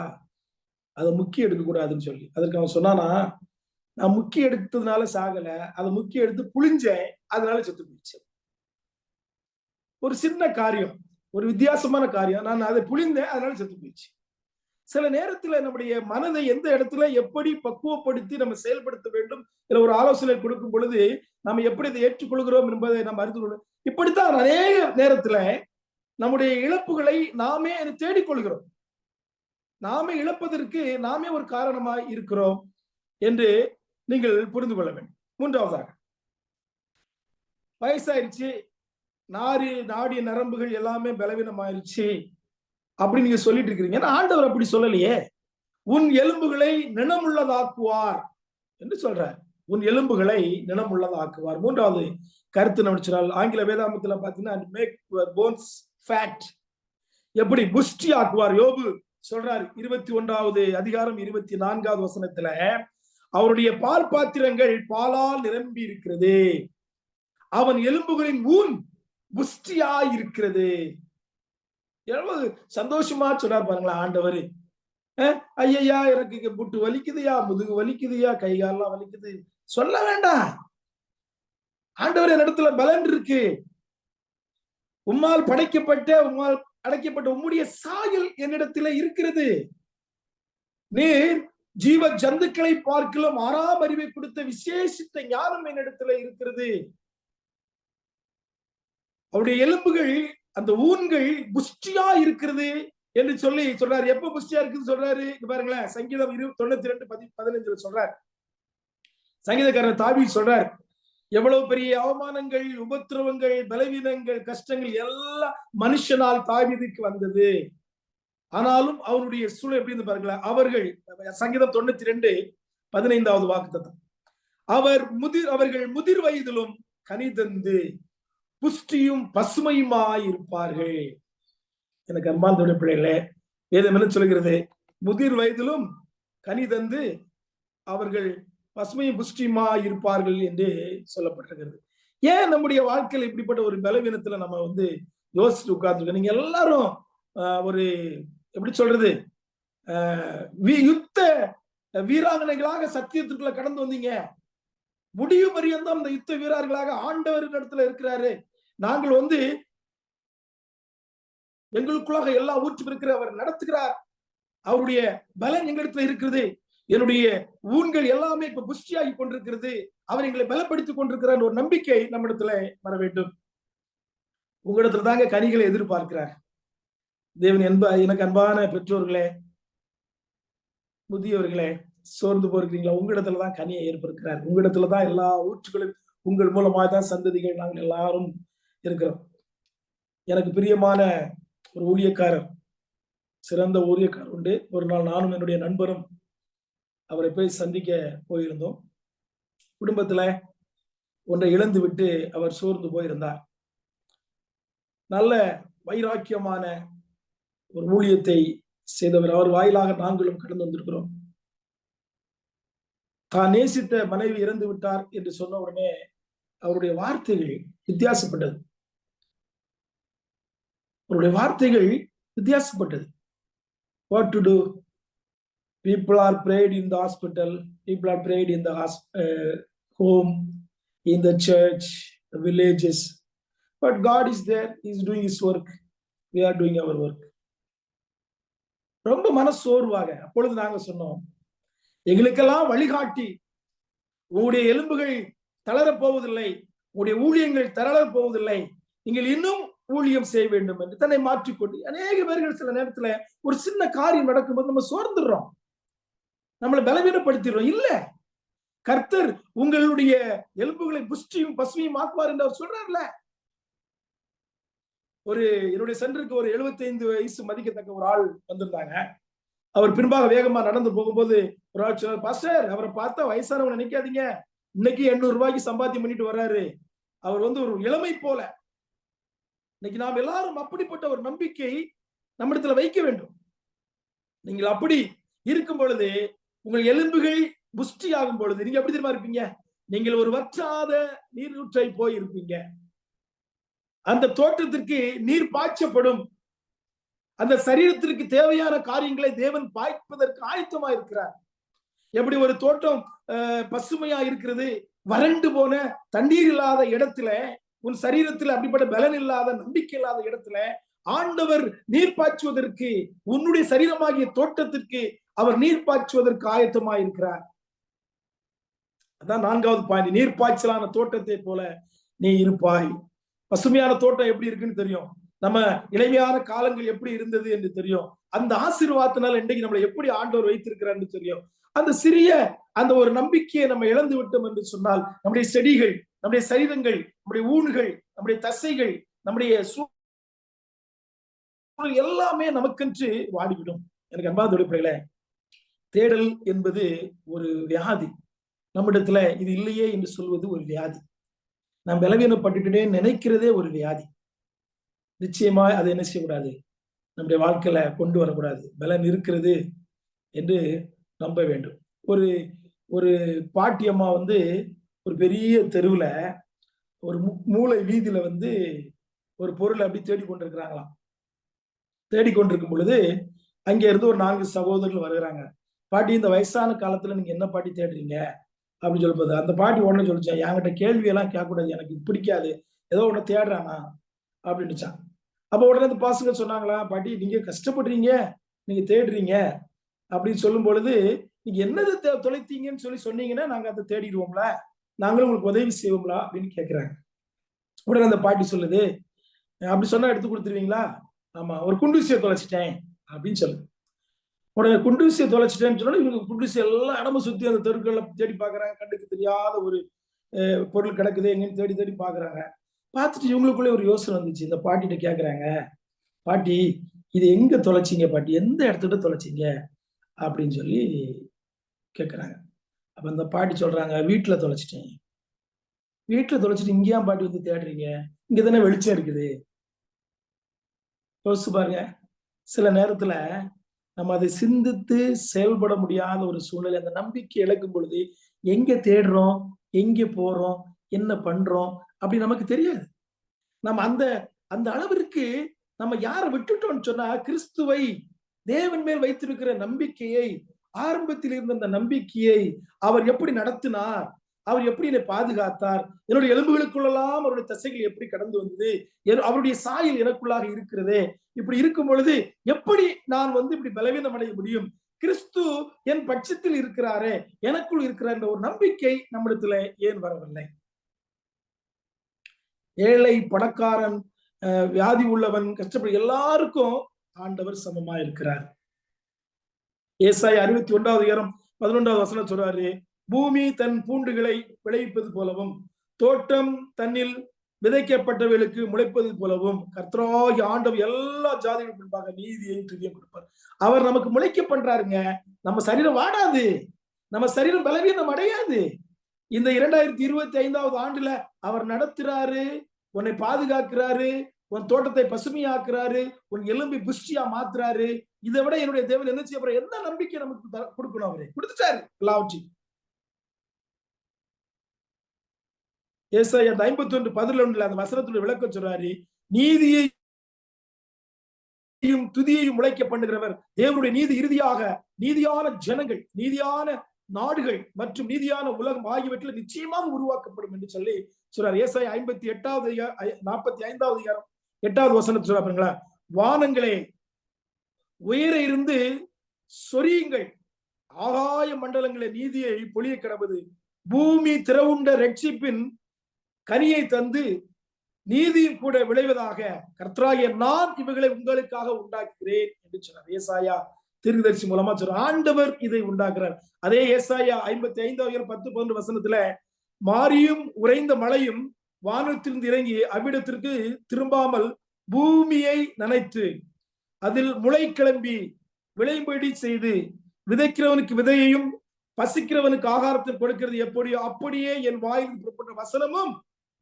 அதை முக்கி எடுக்க கூடாதுன்னு சொல்லி. அதற்கு அவன் சொன்னானா, நான் முக்கி எடுத்ததுனால சாகல, அதை முக்கி எடுத்து புளிஞ்சேன், அதனால செத்து போயிடுச்சு. ஒரு சின்ன காரியம், ஒரு வித்தியாசமான காரியம், நான் அதை புளிந்தேன், அதனால செத்து போயிடுச்சு. சில நேரத்துல நம்முடைய மனதை எந்த இடத்துல எப்படி பக்குவப்படுத்தி நம்ம செயல்படுத்த வேண்டும், இதுல ஒரு ஆலோசனை கொடுக்கும் பொழுது நம்ம எப்படி இதை ஏற்றுக்கொள்கிறோம் என்பதை நம்ம அறிந்து கொள்ளும். இப்படித்தான் அநேக நேரத்துல நம்முடைய இழப்புகளை நாமே தேடிக்கொள்கிறோம். நாமே இழப்பதற்கு நாமே ஒரு காரணமாய் இருக்கிறோம் என்று நீங்கள் புரிந்து கொள்ள வேண்டும். 3வதாக, வயசாயிருச்சு, நாடிய நரம்புகள் எல்லாமே பலவீனமாயிருச்சு அப்படி நீங்க சொல்லிட்டு இருக்கிறீங்க. ஆண்டவர் அப்படி சொல்லலையே. உன் எலும்புகளை நினமுள்ளதாக்குவார் என்று சொல்றார். உன் எலும்புகளை நினமுள்ளதாக்குவார். மூன்றாவது கருத்து நடிச்சால் ஆங்கில வேதாமத்துல பாத்தீங்கன்னா மேக் போன்ஸ் ஃபேட், எப்படி புஷ்டி ஆக்குவார். யோபு சொல்றார் 21வது அதிகாரம் 24வது வசனத்துல, அவருடைய பால் பாத்திரங்கள் பாலால் நிரம்பி இருக்கிறது, அவன் எலும்புகளின் ஊன் புஷ்டியா இருக்கிறது. எவ்வளவு சந்தோஷமா சொல்றார் பாருங்களா ஆண்டவர். ஐயா எனக்கு புட்டு வலிக்குதுயா, முதுகு வலிக்குதுயா, கை காலெல்லாம் வலிக்குது சொல்ல வேண்டாம். ஆண்டவர் என்னிடத்துல பலன் இருக்கு, உம்மால் படைக்கப்பட்ட உம்மால் அடைக்கப்பட்ட உம்முடைய சாயல் என்னிடத்துல இருக்கிறது, நீர் ஜீவ ஜந்துக்களை பார்க்கலாம் 6ஆம் அறிவை கொடுத்த விசேஷித்த ஞானம் என்னிடத்துல இருக்கிறது. அவருடைய எலும்புகள் அந்த ஊன்கள் புஷ்டியா இருக்கிறது என்று சொல்லி சொல்றாரு. எப்ப புஷ்டியா இருக்குது சொல்றாரு பாருங்களேன். சங்கீதம் 92:15 சொல்றார். சங்கீதக்காரர் தாவீது சொல்றார், எவ்வளவு பெரிய அவமானங்கள், உபத்திரவங்கள், பலவீனங்கள், கஷ்டங்கள் எல்லாம் மனுஷனால் தாவீதுக்கு வந்தது, ஆனாலும் அவருடைய சூழல் எப்படி இருந்து பாருங்களேன். அவர்கள் சங்கீதம் 92:15 வாக்குத்தத்தம், அவர்கள் முதிர் வயதிலும் கனி தந்து புஷ்டியும் பசுமையுமாய் இருப்பார்கள். எனக்கு அன்பார்ந்த பிள்ளைகளே, வேதம் என்ன சொல்கிறது? முதிர் வயதிலும் கனி தந்து அவர்கள் பசுமையும் புஷ்டியுமா இருப்பார்கள் என்று சொல்லப்பட்டிருக்கிறது. ஏன் நம்முடைய வாழ்க்கையில் இப்படிப்பட்ட ஒரு பலவீனத்துல நம்ம யோசிச்சு உட்கார்ந்துருக்கோம்? நீங்க எல்லாரும் ஒரு எப்படி சொல்றது, யுத்த வீராங்கனைகளாக சத்தியத்திற்குள்ள கடந்து வந்தீங்க. முடிவு பரியந்தம் அந்த யுத்த வீரர்களாக ஆண்டவர் இடத்துல இருக்கிறாரு. நாங்கள் எங்களுக்குள்ளாக எல்லா ஊற்றும் இருக்கிற அவர் நடத்துகிறார், அவருடைய பலன் எங்களிடத்துல இருக்கிறது, என்னுடைய ஊன்கள் எல்லாமே இப்ப புஷ்டியாகி கொண்டிருக்கிறது, அவர் எங்களை பலப்படுத்திக் கொண்டிருக்கிறார் ஒரு நம்பிக்கை நம்ம இடத்துல வர வேண்டும். உங்களிடத்துல தாங்க கனிகளை எதிர்பார்க்கிறார் தேவன். எனக்கு அன்பான பெற்றோர்களே, முதியவர்களே, சோர்ந்து போயிருக்கீங்களா? உங்களிடத்துலதான் கனியை ஏற்படுகிறார். உங்களிடத்துலதான் எல்லா ஊற்றுகளும், உங்கள் மூலமாக தான் சந்ததிகள் நாங்கள் எல்லாரும் இருக்கிறோம். எனக்கு பிரியமான ஒரு ஊழியக்காரர், சிறந்த ஊழியக்காரர் உண்டு. ஒரு நாள் நானும் என்னுடைய நண்பரும் அவரை போய் சந்திக்க போயிருந்தோம். குடும்பத்துல ஒன்றை இழந்து விட்டு அவர் சோர்ந்து போயிருந்தார். நல்ல வைராக்கியமான ஒரு ஊழியத்தை செய்தவர். அவர் வாயிலாக நாங்களும் கடந்து வந்திருக்கிறோம். தான் நேசித்த மனைவி இறந்து விட்டார் என்று சொன்ன உடனே அவருடைய வார்த்தைகள் வித்தியாசப்பட்டது. அவருடைய வார்த்தைகள் வித்தியாசப்பட்டது. What to do? People are prayed in the hospital, people are prayed in the home, in the church, the villages, but God is there, He is doing His work, we are doing our work. ரொம்ப மனசோர்வாக அப்பொழுது நாங்க சொன்னோம், எங்களுக்கெல்லாம் வழிகாட்டி உங்களுடைய எலும்புகள் தளரப் போவதில்லை, உங்களுடைய ஊழியங்கள் தளரப் போவதில்லை, நீங்கள் இன்னும் ஊழியம் செய்ய வேண்டும் என்று தன்னை மாற்றிக்கொண்டு அநேக பேர்கள் சில நேரத்துல ஒரு சின்ன காரியம் நடக்கும்போது நம்ம சோர்ந்துடுறோம், நம்மளை பலவீனப்படுத்திடுறோம். இல்ல, கர்த்தர் உங்களுடைய எலும்புகளை புஷ்டியும் பசுமையும் ஆக்குவார் என்று அவர் சொல்றாருல. என்னுடைய சென்டருக்கு ஒரு 75 வயசு மதிக்கத்தக்க ஒரு ஆள் வந்திருந்தாங்க. அவர் பின்பாக வேகமா நடந்து போகும்போது ஒரு ஆள் சொன்னார், பாஸ்டர் அவரை பார்த்தா வயசானவங்க நினைக்காதீங்க, இன்னைக்கு 800 ரூபாய்க்கு சம்பாத்தியம் பண்ணிட்டு வர்றாரு, அவர் ஒரு இளமை போல. இன்னைக்கு நாம் எல்லாரும் அப்படிப்பட்ட ஒரு நம்பிக்கை நம்மிடத்துல வைக்க வேண்டும். நீங்கள் அப்படி இருக்கும் பொழுது, உங்கள் எலும்புகள் புஷ்டி ஆகும் பொழுது நீங்க எப்படி தெரியுமா இருப்பீங்க? நீங்கள் ஒரு வற்றாத நீரூற்றை போய் இருப்பீங்க. அந்த தோட்டத்திற்கு நீர் பாய்ச்சப்படும். அந்த சரீரத்திற்கு தேவையான காரியங்களை தேவன் பாய்ப்பதற்கு ஆயத்தமா இருக்கிறார். எப்படி ஒரு தோட்டம் பசுமையா இருக்கிறது, வறண்டு போன தண்ணீர் இல்லாத இடத்துல, உன் சரீரத்தில் அப்படிப்பட்ட பலன் இல்லாத நம்பிக்கை இல்லாத இடத்துல ஆண்டவர் நீர் பாய்ச்சுவதற்கு, உன்னுடைய சரீரமாகிய தோட்டத்திற்கு அவர் நீர் பாய்ச்சுவதற்கு ஆயத்தமா இருக்கிறார். அதான் 4வது பாயிண்ட். நீர் பாய்ச்சலான தோட்டத்தை போல நீ இருப்பாய். பசுமையான தோட்டம் எப்படி இருக்குன்னு தெரியும், நம்ம இளமையான காலங்கள் எப்படி இருந்தது என்று தெரியும். அந்த ஆசீர்வாதத்தினால இன்றைக்கு நம்மளை எப்படி ஆண்டவர் வைத்திருக்கிறார் தெரியும். அந்த சிறிய அந்த ஒரு நம்பிக்கையை நம்ம இழந்து விட்டோம் என்று சொன்னால், நம்முடைய செடிகள், நம்முடைய சரீரங்கள், நம்முடைய ஊன்கள், நம்முடைய தசைகள், நம்முடைய எல்லாமே நமக்கென்று வாடிவிடும். எனக்கு அன்பான பிள்ளைகளே, தேடல் என்பது ஒரு வியாதி. நம்மிடத்துல இது இல்லையே என்று சொல்வது ஒரு வியாதி. நாம் பலவீனப்பட்டுட்டே நினைக்கிறதே ஒரு வியாதி. நிச்சயமா அதை என்ன செய்யக்கூடாது, நம்முடைய வாழ்க்கையில கொண்டு வரக்கூடாது. பலன் இருக்கிறது என்று நம்ப வேண்டும். ஒரு ஒரு பாட்டியம்மா ஒரு பெரிய தெருவுல ஒரு மூலை வீதியில ஒரு பொருளை அப்படி தேடிக்கொண்டிருக்கிறாங்களாம். தேடிக்கொண்டிருக்கும் பொழுது அங்க இருந்து ஒரு 4 சகோதரர்கள் வருகிறாங்க. பாட்டி, இந்த வயசான காலத்துல நீங்க என்ன பாட்டி தேடுறீங்க அப்படின்னு சொல்லும்போது அந்த பாட்டி உடனே சொல்லிச்சான், என்கிட்ட கேள்வி எல்லாம் கேட்கக்கூடாது, எனக்கு இது பிடிக்காது, ஏதோ ஒண்ணு தேடுறானா அப்படின்னுச்சான். அப்ப உடனே அந்த பசங்க சொன்னாங்களா, பாட்டி நீங்க கஷ்டப்படுறீங்க, நீங்க தேடுறீங்க அப்படின்னு சொல்லும் பொழுது, நீங்க என்னது தொலைத்தீங்கன்னு சொன்னீங்கன்னா நாங்க அதை தேடிடுவோம்ல, நாங்களும் உங்களுக்கு உதவி செய்வோம்ல அப்படின்னு கேட்கிறாங்க. உடனே அந்த பாட்டி சொல்லுது, அப்படி சொன்னா எடுத்து கொடுத்துருவீங்களா? ஆமா, ஒரு குண்டூசியை தொலைச்சிட்டேன் அப்படின்னு சொல்லு. உடனே குண்டூசியை தொலைச்சிட்டேன்னு சொன்னா இவங்க குண்டூசி எல்லாம் இடம சுத்தி அந்த தெருக்கள்ல தேடி பாக்குறாங்க. கண்ணுக்கு தெரியாத ஒரு பொருள் கிடக்குது எங்கன்னு தேடி தேடி பாக்குறாங்க. பார்த்துட்டு இவங்களுக்குள்ளே ஒரு யோசனை வந்துச்சு. இந்த பாட்டிகிட்ட கேக்குறாங்க, பாட்டி இது எங்க தொலைச்சிங்க பாட்டி, எந்த இடத்துல தொலைச்சிங்க அப்படின்னு சொல்லி கேக்குறாங்க. அப்ப அந்த பாட்டி சொல்றாங்க, வீட்டுல தொலைச்சிட்டேன். வீட்டுல தொலைச்சிட்டு இங்கேயா பாட்டி தேடுறீங்க, இங்கதானே வெளிச்சம் இருக்குது. யோசிச்சு பாருங்க. சில நேரத்துல நம்ம அதை சிந்தித்து செயல்பட முடியாத ஒரு சூழ்நிலை, அந்த நம்பிக்கை இழக்கும் பொழுது எங்க தேடுறோம், எங்க போறோம், என்ன பண்றோம் அப்படி நமக்கு தெரியாது. நம்ம அந்த அந்த அளவிற்கு நம்ம யாரை விட்டுட்டோம்னு சொன்னா, கிறிஸ்துவை, தேவன் மேல் வைத்திருக்கிற நம்பிக்கையை, ஆரம்பத்தில் இருந்த அந்த நம்பிக்கையை அவர் எப்படி நடத்தினார், அவர் எப்படி என்னை பாதுகாத்தார், என்னுடைய எலும்புகளுக்குள்ளெல்லாம் அவருடைய தசைகள் எப்படி கடந்து வந்தது, அவருடைய சாயல் எனக்குள்ளாக இருக்கிறதே, இப்படி இருக்கும் பொழுது எப்படி நான் இப்படி பலவீனம் அடைய முடியும், கிறிஸ்து என் பட்சத்தில் இருக்கிறாரே, எனக்குள் இருக்கிற என்ற ஒரு நம்பிக்கை நம்மிடத்துல ஏன் வரவில்லை? ஏழை, பணக்காரன், வியாதி உள்ளவன், கஷ்டப்படும் எல்லாருக்கும் ஆண்டவர் சமமா இருக்கிறார். ஏசாயா 61:11 சொல்றாரு, பூமி தன் பூண்டுகளை விளைவிப்பது போலவும் தோட்டம் தன்னில் விதைக்கப்பட்டவர்களுக்கு முளைப்பது போலவும் கர்த்தராகிய ஆண்டவர் எல்லா ஜாதிகளுக்கும் முன்பாக நீதியையும் துதியையும் கொடுப்பார். அவர் நமக்கு முளைக்க பண்றாருங்க. நம்ம சரீரம் வாடாது, நம்ம சரீரம் பலவீனம் அடையாது. இந்த 2025வது ஆண்டுல அவர் நடத்துறாரு, உன்னை பாதுகாக்கிறாரு, உன் தோட்டத்தை பசுமையாக்குறாரு, உன் எலும்பை புஷ்டியா மாத்துறாரு. இதை விட என்னுடைய தேவன் என்ன செய்ய போற, என்ன நம்பிக்கை நமக்கு கொடுக்கணும்? அவரே கொடுத்துட்டாரு எல்லாவற்றையும். ஏசாயா 51:11 அந்த வசனத்துடைய விளக்கம் சொல்றாரு, நீதியையும் துதியையும் முளைக்க பண்ணுகிறவர் தேவனுடைய நீதி இறுதியாக நீதியான ஜனங்கள், நீதியான நாடுகள் மற்றும் நீதியான உலகம் ஆகியவற்றில் நிச்சயமாக உருவாக்கப்படும் என்று சொல்லி சொல்றார். ஏசாயா 45வது 8வது வசனத்தை சொல்றாங்களா, வானங்களே உயர இருந்து சொரியுங்கள், ஆகாய மண்டலங்களே நீதியை பொழிய கிடப்பது, பூமி திறவுண்ட ரட்சிப்பின் கனியை தந்து நீதியும் கூட விளைவதாக கர்த்தராகிய நான் இவைகளை உங்களுக்காக உண்டாக்குகிறேன் என்று சொன்னார். ஏசாயா தீர்க்கதரிசி மூலமா சொல்ற ஆண்டவர் இதை உண்டாக்குறார். அதே ஏசாயா 55:10-11 வசனத்துல, மாரியும் உறைந்த மழையும் வானத்திலிருந்து இறங்கி அவ்விடத்திற்கு திரும்பாமல் பூமியை நனைத்து அதில் முளை கிளம்பி விளைபடி செய்து விதைக்கிறவனுக்கு விதையையும் பசிக்கிறவனுக்கு ஆகாரத்தை கொடுக்கிறது எப்படியோ அப்படியே என் வாயில் புறப்பட்ட வசனமும்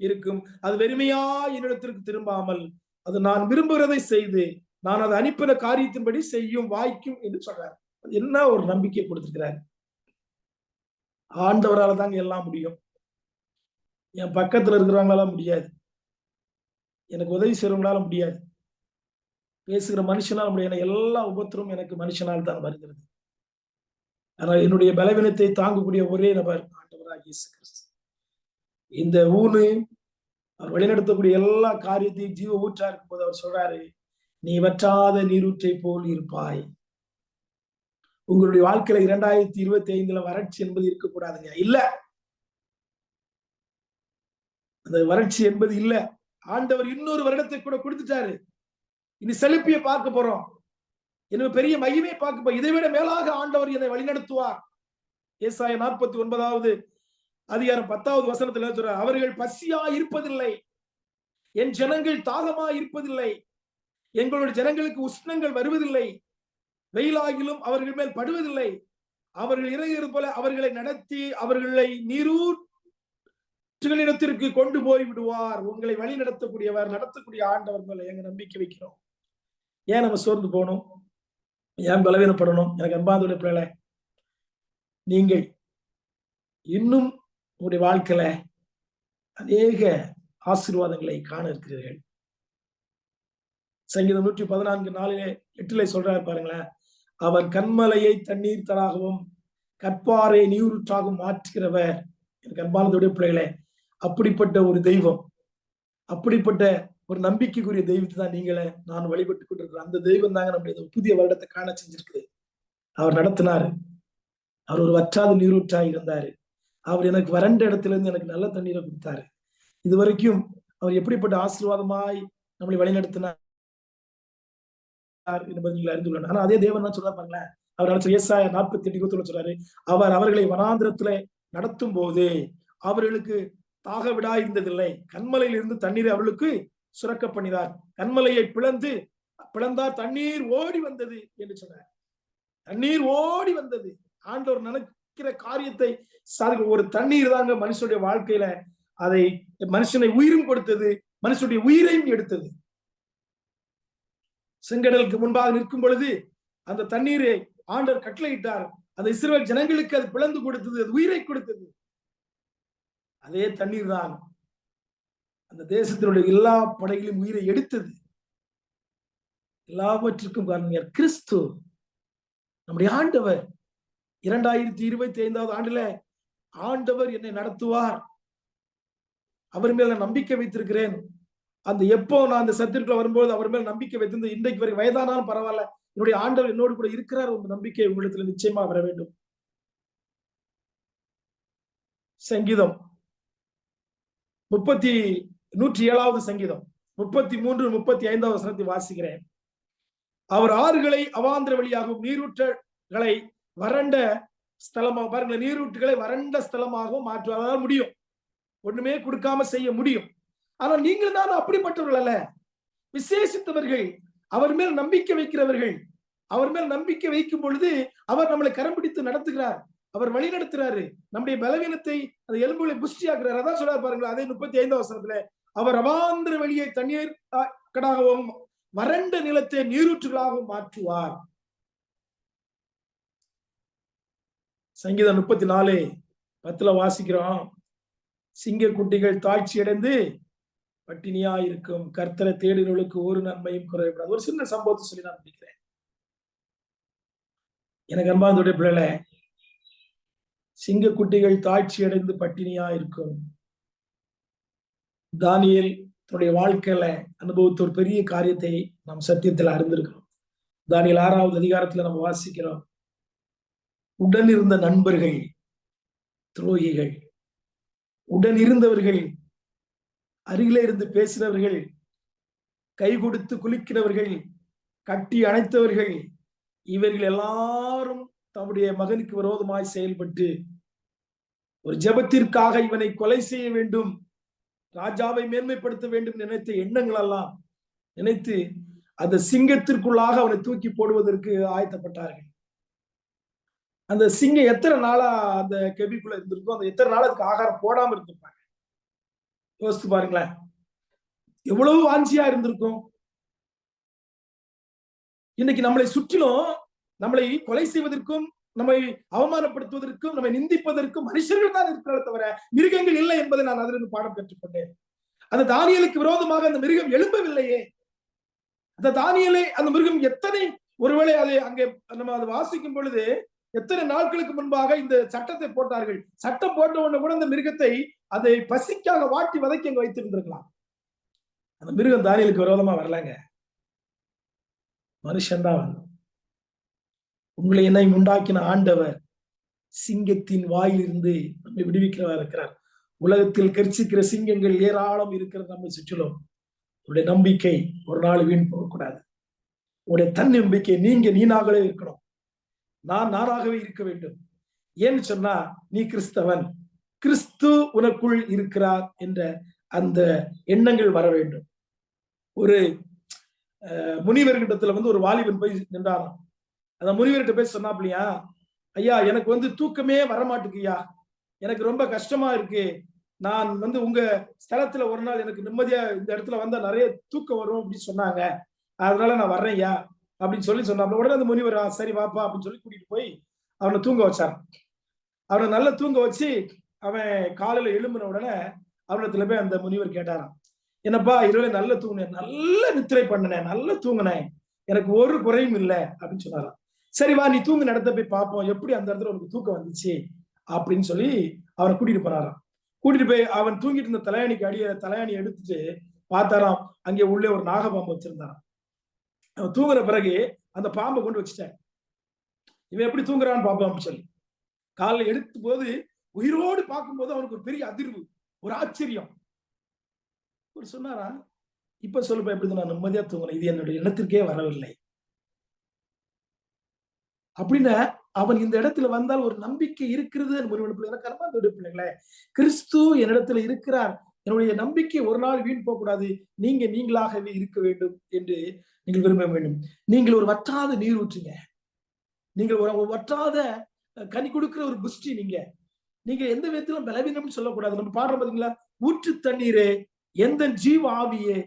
இருக்கும். அது வெறுமையா என்னிடத்திற்கு திரும்பாமல் அது நான் விரும்புகிறதை செய்து நான் அதை அனுப்பின காரியத்தின்படி செய்யும் வாய்க்கும் என்று சொல்றார். என்ன ஒரு நம்பிக்கை கொடுத்திருக்கிறார். ஆண்டவரால தாங்க எல்லாம் முடியும். என் பக்கத்துல இருக்கிறவங்களால முடியாது, எனக்கு உதவி செய்யறவங்களால முடியாது, பேசுகிற மனுஷனால முடியாது. எல்லா உபத்திரமும் எனக்கு மனுஷனால் தான் வருகிறது. ஆனால் என்னுடைய பலவீனத்தை தாங்கக்கூடிய ஒரே நபர் ஆண்டவராகிய இயேசு கிறிஸ்து. இந்த ஊனு அவர் வழிநடத்தக்கூடிய எல்லா காரியத்தையும் ஜீவ ஊற்றா இருக்கும் போது அவர் சொல்றாரு, நீ வற்றாத நீரூற்றை போல் இருப்பாய். உங்களுடைய வாழ்க்கையில 2025 வறட்சி என்பது இருக்கக்கூடாதுங்க. இல்ல, அந்த வறட்சி என்பது இல்ல. ஆண்டவர் இன்னொரு வருடத்தை கூட கொடுத்துட்டாரு. இனி செழிப்பியை பார்க்க போறோம், இன்னும் பெரிய மகிமை பார்க்க போறோம். இதை விட மேலாக ஆண்டவர் என்னை வழிநடத்துவார். ஏசாயா 49வது அதிகாரம் 10வது வசனத்துல சொல்றார், அவர்கள் பசியா இருப்பதில்லை, என் ஜனங்கள் தாகமா இருப்பதில்லை, எங்களுடைய ஜனங்களுக்கு உஷ்ணங்கள் வருவதில்லை, வெயிலாகிலும் அவர்கள் மேல் படுவதில்லை, அவர்கள் இறையர் போல அவர்களை நடத்தி அவர்களை நீரூற்றுகளிடத்திற்கு கொண்டு போய் விடுவார். உங்களை வழி நடத்தக்கூடியவர், நடத்தக்கூடிய ஆண்டவர் மேல எங்க நம்பிக்கை வைக்கிறோம். ஏன் நம்ம சோர்ந்து போகணும்? ஏன் பலவீனப்படணும்? எனக்கு அன்பார்ந்த பிள்ளைகளே, நீங்கள் இன்னும் உங்களுடைய வாழ்க்கையில அநேக ஆசீர்வாதங்களை காண இருக்கிறீர்கள். சங்கீதம் 114:4-8 சொல்றாரு பாருங்களேன். அவர் கன்மலையை தண்ணீர் தராகவும் கற்பாறை நீரூற்றாகவும் மாற்றுகிறவர். எனக்கு அன்பானதுடைய பிள்ளைகளே, அப்படிப்பட்ட ஒரு தெய்வம், அப்படிப்பட்ட ஒரு நம்பிக்கைக்குரிய தெய்வத்தை தான் நீங்களே நான் வழிபட்டு கொண்டிருக்கிறோம். அந்த தெய்வம் தாங்க நம்முடைய புதிய வருடத்தை காண செஞ்சிருக்கு. அவர் நடத்தினாரு. அவர் ஒரு வற்றாத நீரூற்றாக இருந்தாரு. அவர் எனக்கு வறண்ட இடத்துல இருந்து எனக்கு நல்ல தண்ணீரை கொடுத்தாரு. இது வரைக்கும் அவர் எப்படிப்பட்ட ஆசீர்வாதமாய் நம்மளை வழிநடத்தினார் என்பதை நீங்கள் அறிந்து கொள்ளணும். ஆனா அதே தேவன் தான் சொல்றாரு பாருங்களேன். அவர் ஏசாயா 48:21 சொல்றாரு, அவர் அவர்களை வனாந்திரத்துல நடத்தும் போது அவர்களுக்கு தாக விடா இருந்ததில்லை. கண்மலையில் இருந்து தண்ணீரை அவர்களுக்கு சுரக்க பண்ணினார். கண்மலையை பிளந்தார், தண்ணீர் ஓடி வந்தது என்று சொன்னார். தண்ணீர் ஓடி வந்தது. ஆண்டவர் நினைக்கிற காரியத்தை ஒரு தண்ணீர் தாங்க மனுஷனுடைய வாழ்க்கையில அதை மனுஷனை உயிரும் கொடுத்தது, மனுஷனுடைய உயிரையும் எடுத்தது. செங்கடலுக்கு முன்பாக நிற்கும் பொழுது அந்த தண்ணீரை ஆண்டவர் கட்டளையிட்டார். அந்த இஸ்ரவேல் ஜனங்களுக்கு அது பிளந்து கொடுத்தது, அது உயிரை கொடுத்தது. அதே தண்ணீர் தான் அந்த தேசத்தினுடைய எல்லா படைகளையும் உயிரை எடுத்தது. எல்லாவற்றுக்கும் காரணம் கிறிஸ்து, நம்முடைய ஆண்டவர். 2025 ஆண்டுல ஆண்டவர் என்னை நடத்துவார், அவர் மேல நம்பிக்கை வைத்திருக்கிறேன். அந்த எப்போ நான் அந்த சத்திற்குள்ள வரும்போது அவர் மேல நம்பிக்கை வைத்திருந்த இன்றைக்கு வரை வயதானாலும் பரவாயில்ல, என்னுடைய ஆண்டவர் என்னோடு கூட இருக்கிறார். உங்க நம்பிக்கை உங்களிடத்துல நிச்சயமா வர வேண்டும். சங்கீதம் 107வது சங்கீதம் 33-35 வசனத்தை வாசிக்கிறேன். அவர் ஆறுகளை அவாந்திர வழியாகவும் நீரூற்றுகளை வறண்ட ஸ்தலமாக, பாருங்க, நீரூற்றுகளை வறண்ட ஸ்தலமாகவும் மாற்றுவதால் முடியும். ஒண்ணுமே கொடுக்காம செய்ய முடியும். ஆனா நீங்கள் தான் அப்படிப்பட்டவர்கள் அல்ல, விசேஷித்தவர்கள், அவர் மேல் நம்பிக்கை வைக்கிறவர்கள். அவர் மேல் நம்பிக்கை வைக்கும் பொழுது அவர் நம்மளை கரம் பிடித்து நடத்துகிறார், அவர் வழி நடத்துறாரு. நம்முடைய பலவீனத்தை அந்த எலும்புகளை புஷ்டியாக்குறாரு. அதான் சொல்றாரு பாருங்களா, அதே 35 வசனத்துல, அவர் அவாந்திர வழியை தண்ணீர் கடாகவும் வறண்ட நிலத்தை நீரூற்றுகளாகவும் மாற்றுவார். சங்கீதம் 34:10 வாசிக்கிறோம். சிங்க குட்டிகள் தாழ்ச்சி அடைந்து பட்டினியா இருக்கும், கர்த்தரை தேடுகளுக்கு ஒரு நன்மையும் குறையப்படாது. ஒரு சின்ன சம்பவத்தை சொல்லி நான் முடிக்கிறேன். எனக்கு அன்பார்ந்த பிள்ளைகள, சிங்க குட்டிகள் தாழ்ச்சி அடைந்து பட்டினியா இருக்கும். தானியேல் தன்னுடைய வாழ்க்கையில அனுபவித்த ஒரு பெரிய காரியத்தை நாம் சத்தியத்தில் அறிந்திருக்கிறோம். தானியேல் 6வது அதிகாரத்துல நம்ம வாசிக்கிறோம். உடன் இருந்த நண்பர்கள் துரோகிகள், உடன் இருந்தவர்கள், அருகிலே இருந்து பேசினவர்கள், கை கொடுத்து குலுக்கினவர்கள், கட்டி அணைத்தவர்கள், இவர்கள் எல்லாரும் தம்முடைய மகனுக்கு விரோதமாய் செயல்பட்டு ஒரு ஜெபத்திற்காக இவனை கொலை செய்ய வேண்டும், ராஜாவை மேன்மைப்படுத்த வேண்டும் நினைத்த எண்ணங்கள் எல்லாம் நினைத்து அந்த சிங்கத்திற்குள்ளாக அவனை தூக்கி போடுவதற்கு ஆயத்தப்பட்டார்கள். அந்த சிங்கம் எத்தனை நாளா அந்த கெபிக்குள்ள இருந்திருக்கும், அந்த எத்தனை நாள் அதுக்கு ஆகாரம் போடாம இருந்திருப்பாங்க. யோசித்து பாருங்களேன், எவ்வளவு வாஞ்சியா இருந்திருக்கும். இன்னைக்கு நம்மளை சுற்றிலும் நம்மளை கொலை செய்வதற்கும், நம்மை அவமானப்படுத்துவதற்கும், நம்மை நிந்திப்பதற்கும் மனுஷர்கள் தான் இருக்கிறத தவிர மிருகங்கள் இல்லை என்பதை நான் அதிலிருந்து பாடம் பெற்றுக்கொண்டேன். அந்த தானியலுக்கு விரோதமாக அந்த மிருகம் எழும்பவில்லையே. அந்த தானியலை அந்த மிருகம் எத்தனை, ஒருவேளை அதை அங்கே நம்ம அதை வாசிக்கும் பொழுது எத்தனை நாட்களுக்கு முன்பாக இந்த சட்டத்தை போட்டார்கள். சட்டம் போட்ட உடனே கூட அந்த மிருகத்தை அதை பசிக்காக வாட்டி வதைக்க அங்க வைத்திருந்திருக்கலாம். அந்த மிருகம் தானியலுக்கு விரோதமா வரலங்க, மனுஷன்தான் வரணும். உங்களை என்னை உண்டாக்கின ஆண்டவர் சிங்கத்தின் வாயிலிருந்து நம்மை விடுவிக்கிறவா இருக்கிறார். உலகத்தில் கர்ச்சிக்கிற சிங்கங்கள் ஏராளம் இருக்கிறது நம்மை சுற்றிலும். உங்களுடைய நம்பிக்கை ஒரு நாள் வீண் போகக்கூடாது. உங்களுடைய தன்னம்பிக்கை நீனாகவே இருக்கணும். நானாகவே இருக்க வேண்டும். ஏன்னு சொன்னா, நீ கிறிஸ்தவன், கிறிஸ்து உனக்குள் இருக்கிறார் என்ற அந்த எண்ணங்கள் வர வேண்டும். ஒரு முனிவர்கிட்டத்துல ஒரு வாலிபன் போய் நின்றாராம். அந்த முனிவர்கிட்ட போய் சொன்னாப்லையா, ஐயா எனக்கு தூக்கமே வரமாட்டுக்குய்யா, எனக்கு ரொம்ப கஷ்டமா இருக்கு, நான் உங்க ஸ்தலத்துல ஒரு நாள் எனக்கு நிம்மதியா இந்த இடத்துல வந்தா நிறைய தூக்கம் வரும் அப்படின்னு சொன்னாங்க, அதனால நான் வர்றேன்யா அப்படின்னு சொன்னாப்ல. உடனே அந்த முனிவர் சரி வாப்பா அப்படின்னு சொல்லி கூட்டிட்டு போய் அவனை தூங்க வச்சார். அவனை நல்லா தூங்க வச்சு அவன் காலையில எழும்பின உடனே அவனத்துல போய் அந்த முனிவர் கேட்டாராம், என்னப்பா இரவுல நல்ல தூங்கினேன், நல்ல நித்திரை பண்ணினேன், நல்ல தூங்கினேன், எனக்கு ஒரு குறையும் இல்லை அப்படின்னு சொன்னாராம். சரி வா நீ தூங்கின இடத்த போய் பார்ப்போம், எப்படி அந்த இடத்துல உனக்கு தூக்கம் வந்துச்சு அப்படின்னு சொல்லி அவனை கூட்டிட்டு போனாராம். கூட்டிட்டு போய் அவன் தூங்கிட்டு இருந்த தலையாணி எடுத்துட்டு பார்த்தாராம், அங்கே உள்ளே ஒரு நாகபாம்பு வச்சிருந்தாராம். அவன் தூங்குற பிறகு அந்த பாம்பை கொண்டு வச்சுட்டேன், இவன் எப்படி தூங்குறான்னு பார்ப்போம் சொல்லி காலைல எடுத்த போது உயிரோடு பார்க்கும்போது அவனுக்கு ஒரு பெரிய அதிர்வு, ஒரு ஆச்சரியம். சொன்னாரா, இப்ப சொல்லுப்ப எப்படி நான் நிம்மதியா தூங்கினேன், இது என்னுடைய எண்ணத்திற்கே வரவில்லை அப்படின்னு. அவன் இந்த இடத்துல வந்தால் ஒரு நம்பிக்கை இருக்கிறது. எனக்கு அருமையான பிள்ளைகளே, கிறிஸ்து என்னிடத்துல இருக்கிறார், என்னுடைய நம்பிக்கை ஒரு நாள் வீண் போக கூடாது, நீங்களாகவே இருக்க வேண்டும் என்று நீங்கள் விரும்ப வேண்டும். நீங்கள் ஒரு வற்றாத நீர் ஊற்றுங்க, நீங்கள் ஒரு வற்றாத கனி கொடுக்கிற ஒரு புஷ்டி. நீங்க எந்த விதத்திலும் பலவீனம் சொல்லக்கூடாது. நம்ம பாடுறோம் பாத்தீங்களா, ஊற்று தண்ணீரே எந்த ஜீவ ஆவியே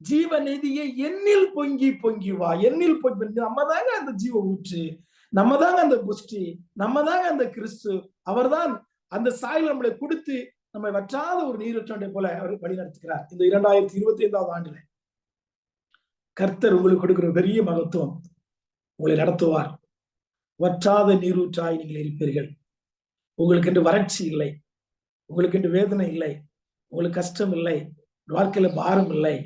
ஜீவ நிதியை என்னில் பொங்கி பொங்கி வா, என்னில் பொங்கி. நம்ம தாங்க அந்த ஜீவ ஊற்று, நம்ம தாங்க அந்த புஷ்டி, நம்ம தாங்க அந்த கிறிஸ்து. அவர்தான் அந்த சாயல் நம்மளை கொடுத்து நம்மை வற்றாத ஒரு நீரூற்றை போல அவர் வழி நடத்துகிறார். இந்த 2025ஆம் ஆண்டுல கர்த்தர் உங்களுக்கு கொடுக்கிற பெரிய மகத்துவம், உங்களை நடத்துவார். வற்றாத நீரூற்றாய் நீங்கள் இருப்பீர்கள். உங்களுக்கு என்று வறட்சி இல்லை, உங்களுக்கு என்று வேதனை இல்லை, உங்களுக்கு கஷ்டம் இல்லை, வாழ்க்கையில பாரம் இல்லை.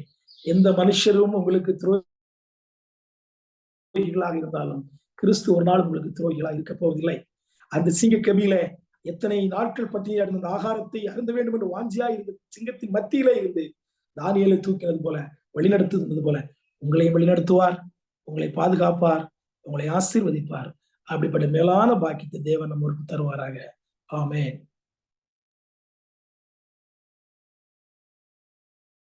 எந்த மனுஷரும் உங்களுக்கு துரோகிகளாக இருந்தாலும் கிறிஸ்து ஒரு நாள் உங்களுக்கு துரோகிகளாக இருக்க போவதில்லை. அந்த சிங்க கபியில எத்தனை நாட்கள் பற்றி அந்த ஆகாரத்தை அருந்த வேண்டும் என்று வாஞ்சியா இருந்த சிங்கத்தின் மத்தியிலே இருந்து தானியேலை தூக்கினது போல வழிநடத்துவது போல உங்களையும் வழிநடத்துவார், உங்களை பாதுகாப்பார், உங்களை ஆசீர்வதிப்பார். அப்படிப்பட்ட மேலான பாக்கியத்தை தேவன் நம்மளுக்கு தருவாராக. ஆமென்.